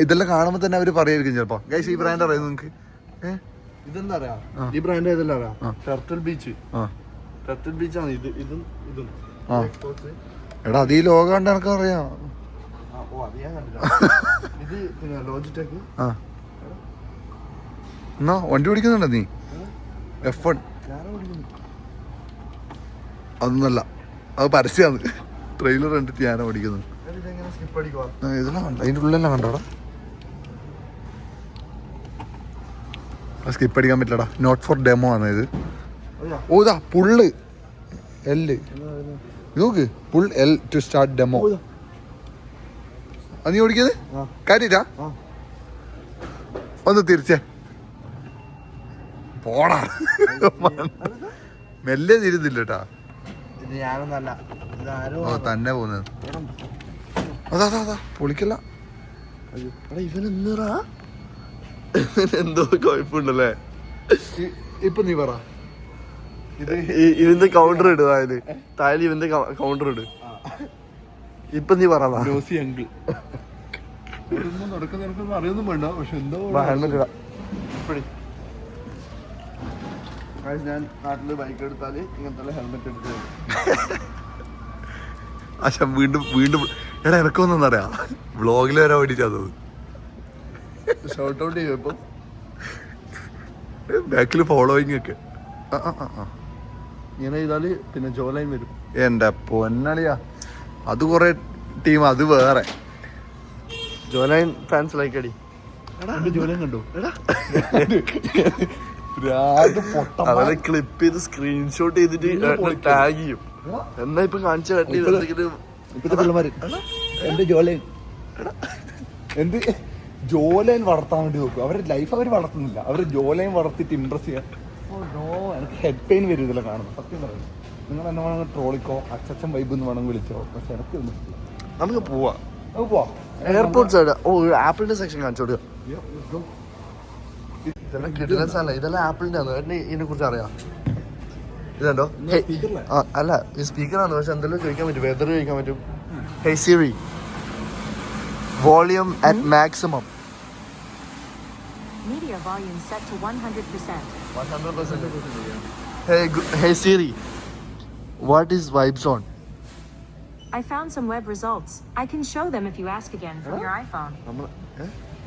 ഇതെല്ലാം കാണുമ്പോ തന്നെ അവര് പറയായിരിക്കും ചിലപ്പോ ഗൈസ് ഈ ബ്രാൻഡ് അറിയാം നിങ്ങക്ക്. ഇതെന്താ അറിയാം? ഈ ബ്രാൻഡ് ഏതെല്ലാം അറിയാം? ടർട്ടിൽ ബീച്ചാണ് ഇതും. എടാ അത് ഈ ലോകം കണ്ട് എനക്ക് അറിയാം. ഇത് പിന്നെ ലോജിടെക്. എന്നാ വണ്ടി ഓടിക്കുന്നുണ്ടോ നീ? F1 അതൊന്നല്ല, അത് പരസ്യമാണ്. ട്രെയിലർ കണ്ടിട്ട് ഞാനാ ഓടിക്കുന്നത്. ഇതെല്ലാം കണ്ടോ? അതിൻ്റെ ഉള്ളിലെല്ലാം കണ്ടോടാ. സ്കിപ്പ് അടിക്കാൻ പറ്റില്ലടാ. നോട്ട് ഫോർ ഡെമോ ആണ് ഇത്. ഓ ഇതാ പുള്ള് L. നോക്ക് pull L to start demo. അത് നീ ഓടിക്കുന്നത് കാര്യ ഒന്ന് തിരിച്ചേ പോടാ. മെല്ലെ തിരുന്നില്ല കേട്ടാ. തന്നെ പോകുന്നത് അതാ പൊളിക്കല്ല. ഇവനെന്താ എന്തോ കുഴപ്പമുണ്ടല്ലേ. ഇപ്പൊ നീ പറ ഇതിന്റെ കൗണ്ടർ ഇടുക. അതില് താഴെ ഇവന്റെ കൗണ്ടർ ഇട്. ഇപ്പൊ നീ പറയാ അറിയൊന്നും വേണ്ട. പക്ഷെ എന്തോ ഞാൻ നാട്ടില് ബൈക്ക് എടുത്താല് ഇങ്ങനത്തെ ഹെൽമെറ്റ് എടുത്ത് പക്ഷെ വീണ്ടും എടാ ഇറക്കൊന്നും അറിയാം. വ്ളോഗിൽ വരാൻ വേണ്ടിട്ടാ ഷോർട്ട് ഔട്ട് ചെയ്യും. ഇപ്പൊ ബാക്കിൽ ഫോളോയിങ് ഒക്കെ ഇങ്ങനെ ചെയ്താല് പിന്നെ ജോലൈൻ വരും. എന്റെ പൊന്നളിയാ അത് കൊറേ ടീം അത് വേറെ. ജോലൈൻ ഫാൻസ് ലൈക്ക് അടി. ജോലൈൻ കണ്ടു അവരെ ക്ലിപ്പ് ചെയ്ത് സ്ക്രീൻഷോട്ട് ചെയ്തിട്ട് ടാഗ് ചെയ്യും. എന്നാ ഇപ്പൊ കാണിച്ച എന്റെ ജോലൈൻ എന്ത് ജോലൈൻ വളർത്താൻ വേണ്ടി നോക്കും. അവരുടെ ലൈഫ് അവർ വളർത്തുന്നില്ല. അവർ ജോലൈൻ വളർത്തിട്ട് ഇംപ്രസ് ചെയ്യാൻ. എനിക്ക് ഹെഡ് പെയിൻ വരും ഇതിലെ കാണുന്നു. സത്യം പറയുന്നത്. നിങ്ങൾ എന്നെ വേണമെങ്കിൽ ട്രോളിക്കോ അച്ഛൻ വൈബ് എന്ന് വേണമെങ്കിൽ വിളിച്ചോ. പക്ഷെ എനിക്ക് നമുക്ക് പോവാം എയർപോർട്ട് സൈഡ്. ഓ ആപ്പിളിന്റെ സെക്ഷൻ കാണിച്ചോടുക. ഇതെല്ലാം കിട്ടുന്ന സ്ഥലം. ഇതെല്ലാം ആപ്പിളിന്റെ ആണ്. ഇതിനെ കുറിച്ച് അറിയാം. ഇതുണ്ടോ? അല്ല ഈ സ്പീക്കറാണ്. പക്ഷെ എന്തെങ്കിലും ചോദിക്കാൻ പറ്റും. വെതർ ചോദിക്കാൻ പറ്റും. Hey Siri, volume at maximum. Media volume set to 100%. 100%. Hey Siri, what is Vibe Zone? I found some web results. I can show them if you ask again from your iPhone. നമ്മൾ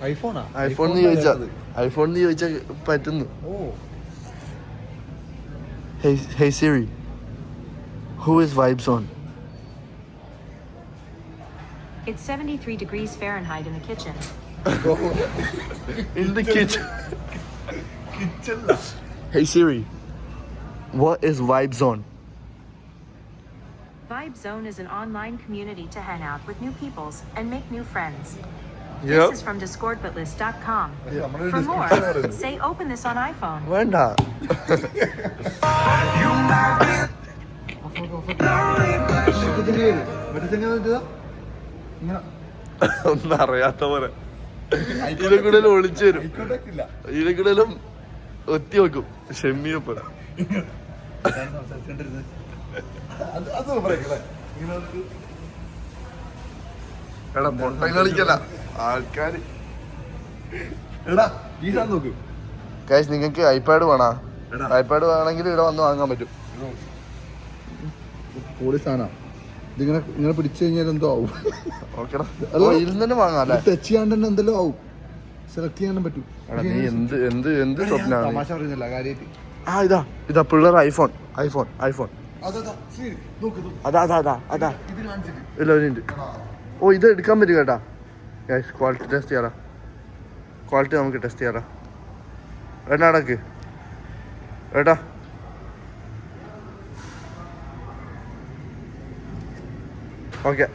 ഐഫോണാ? IPhone ചോദിച്ചാ പറ്റുന്നു. ഓ, Hey Siri, who is Vibe Zone? It's 73 degrees Fahrenheit in the kitchen. In the kitchen. കിച്ചണിലാ. Hey Siri, what is Vibe Zone? Vibe Zone is an online community to hang out with new peoples and make new friends. Yep. This is from discordbutlist.com. നമ്മളൊരു For more, description പറയുന്നു. say open this on iPhone. വേണ്ട. ഒന്നും അറിയാത്ത പോലെ ഇതിലും ഒളിച്ചു വരും. ആയിക്കോട്ടെ. ഇതിലും ഒത്തി വെക്കും ഷെമ്മിയൊപ്പം. എടാ പൊട്ടം കളിക്കല ആൾക്കാര്. എടാ ഈ സാധനം നോക്ക്. ഗൈസ് നിങ്ങൾക്ക് ഐപാഡ് വേണോ? ഐപാഡ് വേണമെങ്കിൽ ഇവിടെ വന്ന് വാങ്ങാൻ പറ്റും. പൊളി സാധനം. ഇതിങ്ങനെ ഇങ്ങനെ പിടിച്ചു കഴിഞ്ഞാൽ എന്തോ ആവും. ഓക്കെടാ, ഇതിൽ തന്നെ വാങ്ങാം അല്ലേ? ടച്ച് ചെയ്യാണ്ട് തന്നെ എന്തെല്ലോ ആവും. സെലക്ട് ചെയ്യാനും പറ്റും. എടാ നീ എന്ത് സ്വപ്നാണ്? തമാശ പറയുന്നില്ല, കാര്യമായിട്ട്. ഇതാ പിള്ളേർ ഐഫോൺ. അതാ ഇത് കാണിച്ചിട്ട് ഇല്ല ഒരു മിനിറ്റ്. ഓ ഇത് എടുക്കാൻ പറ്റും കേട്ടാ. ഗൈസ് ക്വാളിറ്റി ടെസ്റ്റ് ചെയ്യാറാ. ക്വാളിറ്റി നമുക്ക് ടെസ്റ്റ് ചെയ്യാറാ. ഏട്ടാ അടക്ക് ഏട്ടാ. ഓക്കെ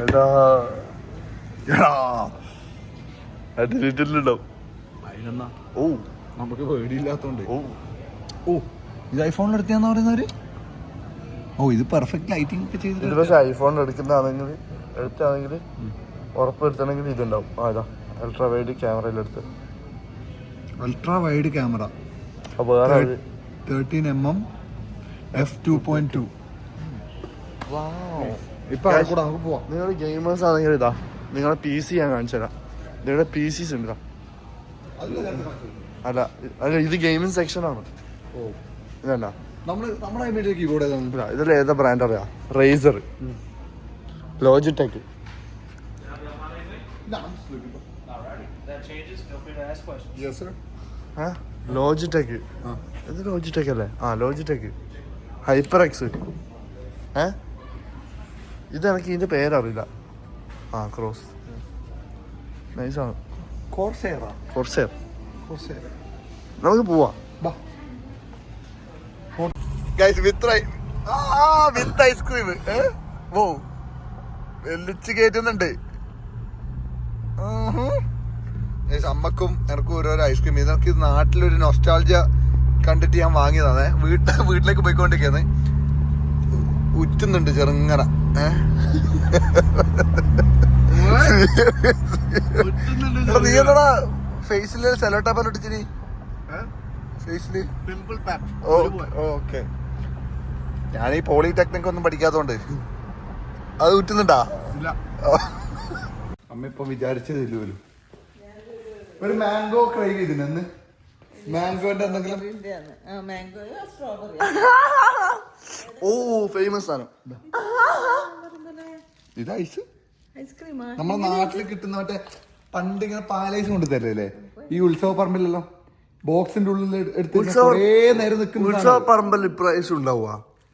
ഏട്ടാ ഡിജിറ്റലിലുണ്ടാവും. അതിനെന്നാ ഓ നമുക്ക് പേടിയില്ലാത്തോണ്ട്. ഓ ഓ ഇത് ഐഫോണിൽ എടുത്താന്ന് പറയുന്നവര്. ഓ ഇത് പെർഫെക്റ്റ് ലൈറ്റിംഗ് ഒക്കെ ഇത് ചെയ്തിട്ട്. പക്ഷെ ഐഫോണിൽ എടുത്താണെങ്കിൽ ഉറപ്പെടുത്തണമെങ്കിൽ ഇതുണ്ടാവും. ഇതാ അൾട്രാ വൈഡ് ക്യാമറയിലെടുത്ത്. അൾട്രാ വൈഡ് ക്യാമറ അപ്പോൾ വേറെ 13mm f2.2. ഇപ്പൊ കൂടെ നമുക്ക് പോവാം. നിങ്ങൾ ഗെയിമേഴ്സ് ആണെങ്കിൽ ഇതാ നിങ്ങളെ PC ഞാൻ കാണിച്ചു തരാം. നിങ്ങളുടെ PCs ഉണ്ട്. അല്ല ഇത് ഗെയിമിംഗ് സെക്ഷനാണ്. ഓ ഇതല്ല നമ്മുടെ ഐമിന്റെ കീബോർഡ് ഏതാണ്? ഇതിൽ ഏതാ ബ്രാൻഡ് അറിയാം? Razer, Logitech. ലോജിടെക്. ഇത് ലോജിടെക് അല്ലേ? Logitech HyperX. ഇത് എനിക്ക് ഇതിന്റെ പേരറിയില്ല. ക്രോസ് നൈസാണ്. കോർസെയർ. നമുക്ക് പോവാം. With ice cream. ഓ വെല്ലിച്ച് കയറ്റുന്നുണ്ട്. അമ്മക്കും എനക്കും ഓരോരോ ഐസ്ക്രീം. ഇതൊക്കെ നാട്ടിലൊരു നൊസ്റ്റാൾജിയ കണ്ടിട്ട് ഞാൻ വാങ്ങിയതാണ്. വീട്ടിലേക്ക് പോയിക്കൊണ്ടിരിക്കുന്നത്. ഉറ്റുന്നുണ്ട് ചെറുങ്ങനെ. നീ എന്താ ഫേസില് സെലോ ടാപ്പ് ഒട്ടിച്ചിനി? ഫേസില് ഓക്കെ. ഞാൻ ഈ പോളിടെക്നിക് ഒന്നും പഠിക്കാത്തോണ്ട് അത് ഉറ്റുന്നുണ്ടാ? അമ്മ ഇപ്പൊ വിചാരിച്ചതില്ല. ഒരു മാംഗോ ക്രൈവ് ചെയ്തിന്. മാംഗോന്റെ എന്തെങ്കിലും. ഓ ഫേമസ് സാധനം. ഇത് ഐസ് നമ്മുടെ നാട്ടിൽ കിട്ടുന്ന മറ്റേ പണ്ട് ഇങ്ങനെ പാലൈസ് കൊണ്ട് തരല്ലേ ഈ ഉത്സവ പറമ്പിലല്ലോ. ബോക്സിന്റെ ഉള്ളിൽ എടുത്ത് കുറേ നേരം നിൽക്കുന്ന ഉത്സവ പറമ്പൽ ഇപ്രാവശ്യം ഉണ്ടാവുക.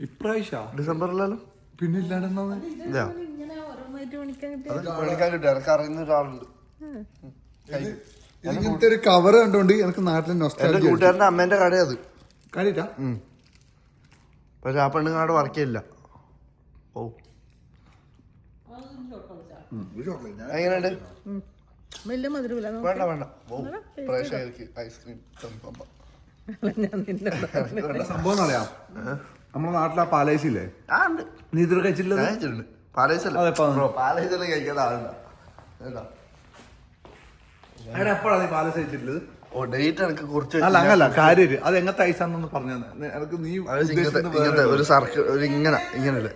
ഇപ്രാവശ്യ ഡിസംബറിലല്ലോ. പിന്നെ ഇല്ലാണ്ടെന്നാ മേടിക്കാൻ കിട്ടുക. എനിക്ക് അറിയുന്ന ഒരാളുണ്ട്. ഇങ്ങനത്തെ ഒരു കവർ കണ്ടോണ്ട് എനിക്ക് നാട്ടിലെ എന്റെ കൂട്ടുകാരന്റെ അമ്മേന്റെ കടയത് കാര്യട്ടാ. പക്ഷെ ആ പെണ്ണുങ്ങാട് വർക്ക് ചെയ്യില്ല. ഓ എങ്ങനെയുണ്ട്? വേണ്ട പ്രേക്ഷകർക്ക് ഐസ്ക്രീം സംഭവം അറിയാം. നമ്മുടെ നാട്ടിലെ പാലൈസ് ഇല്ലേ? നീ ഇതൊരു കഴിച്ചിട്ടില്ല? പാലൈസെല്ലാം കഴിക്കാത്ത ആളുണ്ടാ. എപ്പോഴാണ് നീ പാലൈസ് കഴിച്ചിട്ടുള്ളത്? ഓ ഡേറ്റ് എനിക്ക് കുറച്ച് അല്ല അങ്ങനല്ല കാര്യം. അത് എങ്ങനത്തെ ഐസാന്നൊന്ന് പറഞ്ഞു തന്നെ. എനിക്ക് നീ ഒരു സർക്കിൾ ഒരു ഇങ്ങനല്ലേ?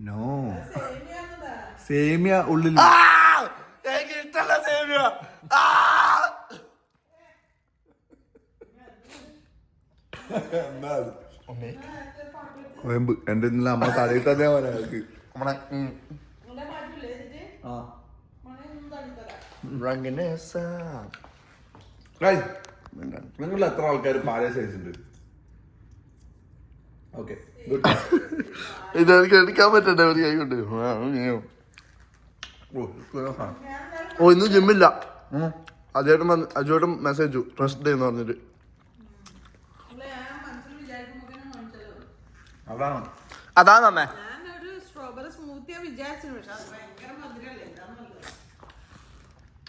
നോ സേമിയ ഉള്ളിൽ. ഇഷ്ടല്ല സേമിയ. കോയമ്പ് എൻ്റെ ഇന്നലെ അമ്മ തലയിൽ തന്നെ പറയാക്ക് നമ്മളെ നിങ്ങൾ എത്ര ആൾക്കാർ പാലേ സൈസ് ഉണ്ട്? Okay good. ഇതെനിക്ക് എടുക്കാൻ പറ്റണ്ടേ ഒരു കൈ കൊണ്ട്. ഓ ഇന്ന് ജിമ്മില്ല. അജുവേട്ടൻ മെസ്സേജ് റെസ്റ്റ് ഡേ എന്ന് പറഞ്ഞിട്ട്. അതാണ് അമ്മേ.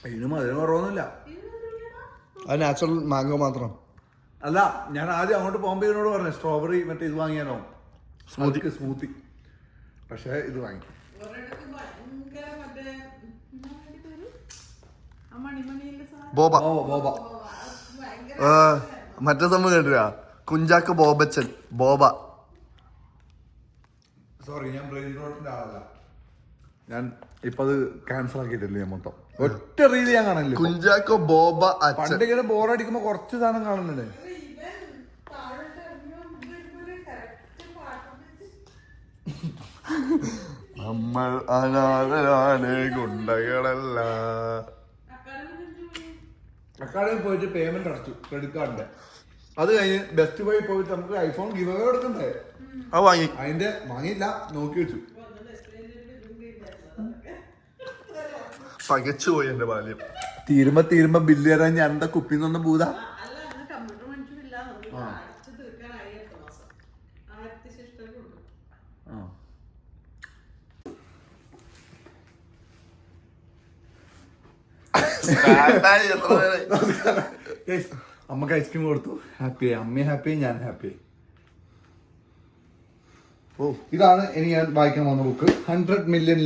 ഇതിന് മധുരം കുറവൊന്നുമില്ല. അത് നാച്ചുറൽ മാംഗോ മാത്രം. അല്ല, ഞാൻ ആദ്യം അങ്ങോട്ട് പോകുമ്പോ ഇതിനോട് പറഞ്ഞു സ്ട്രോബെറി മറ്റേ ഇത് വാങ്ങിയാനോ, സ്മൂത്തി. പക്ഷെ ഇത് വാങ്ങി. ബോബ. ബോബ. മറ്റേ സംഭവം കേട്ടില്ല, കുഞ്ചാക്ക് ബോബച്ചൻ. ബോബ. സോറി, ഞാൻ ബ്രെയിൻ റോട്ടിന്റെ ആളല്ല. ഞാൻ ഇപ്പൊ അത് ക്യാൻസൽ ആക്കിയിട്ടില്ലേ മൊത്തം. ഒറ്റ റീല് ഞാൻ കാണല്ലേ. കുഞ്ചാക്കോ ബോബ അച്ഛൻ. പണ്ട് ഇങ്ങനെ ബോറടിക്കുമ്പോ കുറച്ച് സാധനം കാണുന്നുണ്ടേ. നമ്മൾ അനാഥരാണ്, ഗുണ്ടകളല്ല. അക്കാഡമിൽ പോയിട്ട് പേയ്മെന്റ് അടച്ചു ക്രെഡിറ്റ് കാർഡിന്റെ. അത് കഴിഞ്ഞ് ബെസ്റ്റ് ബൈ പോയിട്ട് നമുക്ക് ഐഫോൺ ഗിവ് അവേ കൊടുക്കണ്ടേ. അത് വാങ്ങി. അതിന്റെ വാങ്ങിയില്ല, നോക്കി വെച്ചു. പകച്ചു പോയി എന്റെ ബാല്യം. തീരുമ്പോ ബില്ല് തരാൻ ഞാൻ എന്താ കുപ്പിന്നൊന്നും പൂതാ. അമ്മക്ക് ഐസ്ക്രീം കൊടുത്തു, ഹാപ്പിയായി. അമ്മയും ഹാപ്പിയായി, ഞാൻ ഹാപ്പിയായി. ഇതാണ് ഇനി ഞാൻ വായിക്കാൻ വന്ന ബുക്ക്. $100 million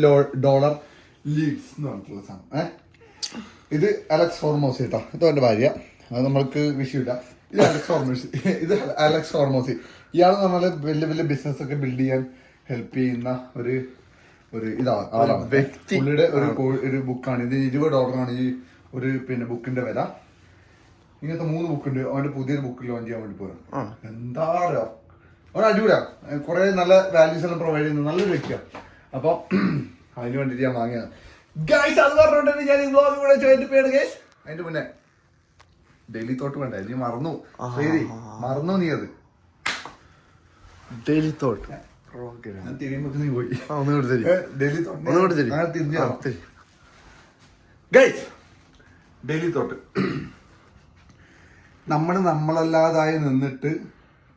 ലീഡ്സ് എന്ന് പറഞ്ഞിട്ടുള്ള സാധനം. ഇത് അലക്സ് ഹോർമോസി കേട്ടോ. ഇത് എൻ്റെ ഭാര്യ. അത് നമ്മൾക്ക് വിഷയമില്ല. ഇത് അലക്സ് ഹോർമോസി. ഇയാൾ നമ്മളെ വലിയ വലിയ ബിസിനസ് ഒക്കെ ബിൽഡ് ചെയ്യാൻ ഹെൽപ്പ് ചെയ്യുന്ന ഒരു ഇതാണ് ആളാണ്. പുള്ളിയുടെ ഒരു ബുക്കാണ് ഇത്. $20 ഈ ഒരു ബുക്കിന്റെ വില. ഇങ്ങനത്തെ 3 ബുക്കുണ്ട്. അവന്റെ പുതിയൊരു ബുക്ക് ലോഞ്ച് ചെയ്യാൻ വേണ്ടി പോരാ. എന്താ പറയാ, അവൻ അടിപൊളിയാ. കുറെ നല്ല വാല്യൂസ് എല്ലാം പ്രൊവൈഡ് ചെയ്യുന്ന നല്ലൊരു വ്യക്തിയാണ്. അപ്പൊ അതിന് വേണ്ടിട്ട് ഞാൻ വാങ്ങിയത് ഗൈസ്. അത് പറഞ്ഞോണ്ട് ഞാൻ ഈ വ്ലോഗ് കൂടെ ചോദിച്ചു പേര് ഗൈസ്. അതിന്റെ മുന്നേ ഡെയിലി തോട്ട് വേണ്ട, നീ മറന്നു. ശരി, മറന്നു നീ അത്. ഡെയിലി തോട്ട് ഞാൻ തിരിയുമ്പോ നീ പോയി. Daily thought guys. Daily thought നമ്മളല്ലാതായി നിന്നിട്ട്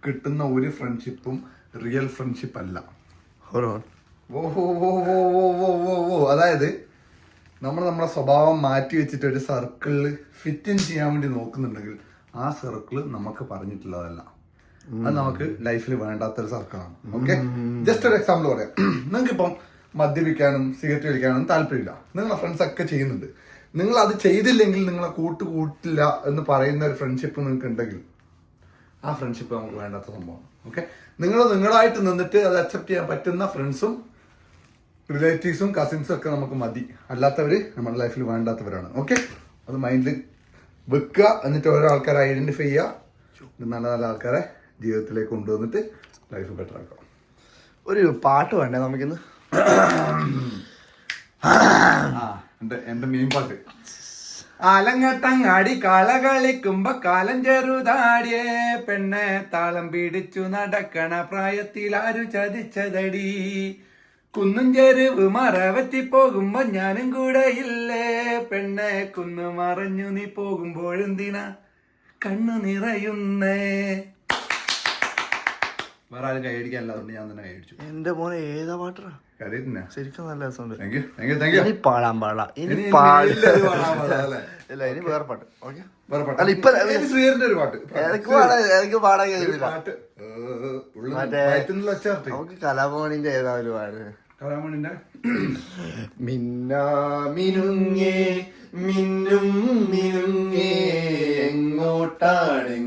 കിട്ടുന്ന ഒരു ഫ്രണ്ട്ഷിപ്പും റിയൽ ഫ്രണ്ട്ഷിപ്പ് അല്ല. അതായത് നമ്മളെ സ്വഭാവം മാറ്റി വെച്ചിട്ട് ഒരു സർക്കിളിൽ ഫിറ്റ് ഇൻ ചെയ്യാൻ വേണ്ടി നോക്കുന്നുണ്ടെങ്കിൽ ആ സർക്കിൾ നമുക്ക് പറഞ്ഞിട്ടുള്ളതല്ല. അത് നമുക്ക് ലൈഫിൽ വേണ്ടാത്തൊരു സർക്കിളാണ്. ഓക്കെ, ജസ്റ്റ് ഒരു എക്സാമ്പിൾ പറയാം. നിങ്ങൾക്കിപ്പം മദ്യപിക്കാനും സിഗരറ്റ് വലിക്കാനും താല്പര്യമില്ല. നിങ്ങളെ ഫ്രണ്ട്സ് ഒക്കെ ചെയ്യുന്നുണ്ട്. നിങ്ങൾ അത് ചെയ്തില്ലെങ്കിൽ നിങ്ങളെ കൂട്ടില്ല എന്ന് പറയുന്ന ഒരു ഫ്രണ്ട്ഷിപ്പ് നിങ്ങൾക്ക് ഉണ്ടെങ്കിൽ ആ ഫ്രണ്ട്ഷിപ്പ് നമുക്ക് വേണ്ടാത്ത സംഭവമാണ്. ഓക്കെ, നിങ്ങളായിട്ട് നിന്നിട്ട് അത് അക്സെപ്റ്റ് ചെയ്യാൻ പറ്റുന്ന ഫ്രണ്ട്സും റിലേറ്റീവ്സും കസിൻസും ഒക്കെ നമുക്ക് മതി. അല്ലാത്തവര് നമ്മുടെ ലൈഫിൽ വേണ്ടാത്തവരാണ്. ഓക്കെ, അത് മൈൻഡിൽ വെക്കുക. എന്നിട്ട് ഓരോ ആൾക്കാരെ ഐഡന്റിഫൈ ചെയ്യുക. നല്ല നല്ല ആൾക്കാരെ ജീവിതത്തിലേക്ക് കൊണ്ടുവന്നിട്ട് ലൈഫ് ബെറ്റർ ആക്കാം. ഒരു പാട്ട് വേണ്ടേ നമുക്കിന്ന്? എന്റെ മീൻ പാട്ട്. ആലങ്ങട്ടങ്ങാടി കാള കളിക്കുമ്പോ കാലം ചെറുതാടിയേ പെണ്ണെ താളം പിടിച്ചു നടക്കണ പ്രായത്തിൽ ആരു ചതിച്ചതടി. കുന്നും ചെരുവ് മറവറ്റി പോകുമ്പോ ഞാനും കൂടെ ഇല്ലേ പെണ്ണെ. കുന്നു മറഞ്ഞു നീ പോകുമ്പോഴെന്തിനാ കണ്ണു നിറയുന്നേ. വേറെ ആരും കൈയടിക്കാനല്ല, അതുകൊണ്ട് ഞാൻ തന്നെ കൈയടിച്ചു. എന്റെ മോനെ ഏതാ പാട്ടാ? ശരിക്കും നല്ല രസമുണ്ട്. ഇനി പാടാൻ പാടില്ല. ഇനി വേറെ പാട്ട്. ശ്രീഹരിന്റെ ഒരു പാട്ട് എനിക്ക് പാടാൻ കഴിയില്ല. നമുക്ക് കലാഭവണിന്റെ ഏതായാലും പാട്. കലാഭവണിന്റെ മിന്നാമിനുങ്ങേ മിന്നും മിനുങ്ങേ എങ്ങോട്ടാണീ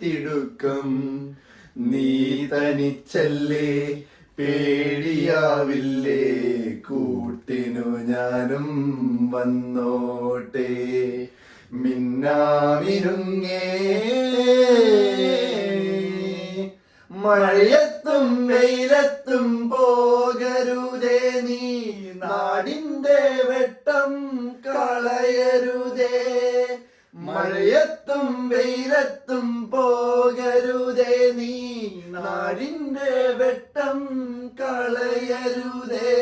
തിടുക്കം. നീ തനിച്ചല്ലേ പേടിയാവില്ലേ കൂട്ടിനു ഞാനും വന്നോട്ടെ. മിന്നാമിനുങ്ങേ മഴയത്തും വെയിലത്തും പോകരുതേ നീ നാടിന്റെ വെട്ടം കളയരുതേ മഴയത്തും വെയിലത്തും പോകരുതേ നീ നാടിന്റെ വെട്ടം കളയരുതേ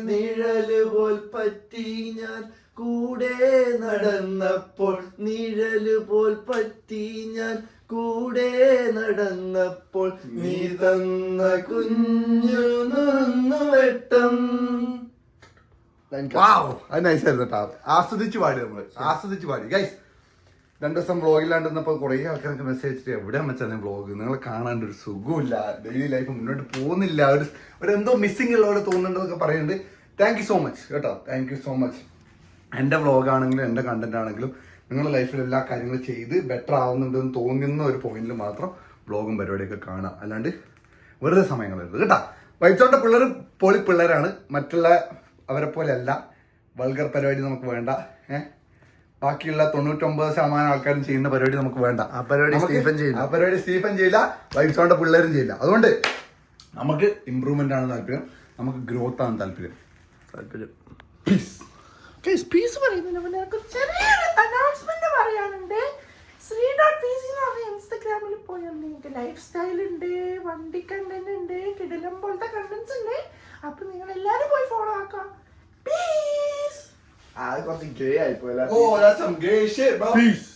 നിഴല് പോൽ പറ്റി ഞാൻ കൂടെ നടന്നപ്പോൾ നിഴല് പോൽ പറ്റി ഞാൻ കൂടെ നടന്നപ്പോൾ നീ തന്ന കുഞ്ഞു നുറുന്നു വെട്ടം. അത് നൈസായിരുന്നു കേട്ടോ. ആസ്വദിച്ച് പാടി നമ്മള് ആസ്വദിച്ച് പാടി ഗൈസ്. 2 ദിവസം വ്ളോഗിലാണ്ടിരുന്നപ്പോൾ കുറേ ആൾക്കാർക്ക് മെസ്സേജ് അയച്ചിട്ട് എവിടെ വെച്ചാൽ വ്ളോഗ് നിങ്ങളെ കാണാണ്ട് ഒരു സുഖമില്ല, ഡെയിലി ലൈഫ് മുന്നോട്ട് പോകുന്നില്ല, ഒരു എന്തോ മിസ്സിംഗ് ഉള്ളവരെ തോന്നുന്നുണ്ടെന്നൊക്കെ പറയുന്നുണ്ട്. താങ്ക് യു സോ മച്ച് കേട്ടോ, താങ്ക് യു സോ മച്ച്. എൻ്റെ വ്ളോഗാണെങ്കിലും എൻ്റെ കണ്ടന്റ് ആണെങ്കിലും നിങ്ങളുടെ ലൈഫിൽ എല്ലാ കാര്യങ്ങളും ചെയ്ത് ബെറ്റർ ആവുന്നുണ്ടെന്ന് തോന്നുന്ന ഒരു പോയിന്റിൽ മാത്രം വ്ളോഗും പരിപാടിയൊക്കെ കാണുക, അല്ലാണ്ട് വെറുതെ സമയങ്ങളുണ്ട് കേട്ടോ. വൈബ്സോണിൻ്റെ പിള്ളേർ പൊളി പിള്ളേരാണ്, മറ്റുള്ള അവരെ പോലെ അല്ല. വൾഗർ പരിപാടി നമുക്ക് വേണ്ട. ബാക്കിയുള്ള 99% ആൾക്കാരും ചെയ്യുന്ന പരിപാടി നമുക്ക് വേണ്ട. ആ പരിപാടി സ്റ്റീഫൻ ചെയ്യില്ല, വൈബ്സോണിൻ്റെ പിള്ളേരും ചെയ്യില്ല. അതുകൊണ്ട് നമുക്ക് ഇമ്പ്രൂവ്മെന്റ് ആണ് താല്പര്യം, നമുക്ക് ഗ്രോത്ത് ആണ് താല്പര്യം. പീസ് പറയുന്നതിന് മുന്നേ ചെറിയൊരു അനൗൺസ്മെന്റ് പറയാനുണ്ട്. ഇൻസ്റ്റാഗ്രാമിൽ പോയാൽ നിങ്ങൾക്ക് ലൈഫ് സ്റ്റൈൽ ഉണ്ട്, വണ്ടി കണ്ടന്റ് ഉണ്ട്, കിടലം പോലത്തെ കണ്ടന്റ്സ് ഉണ്ട്. അപ്പൊ നിങ്ങൾ എല്ലാരും പോയി ഫോളോ ആക്കാം. കുറച്ച് ഗേ ആയിപ്പോയി. Oh, that's some gay shit, bro. Peace.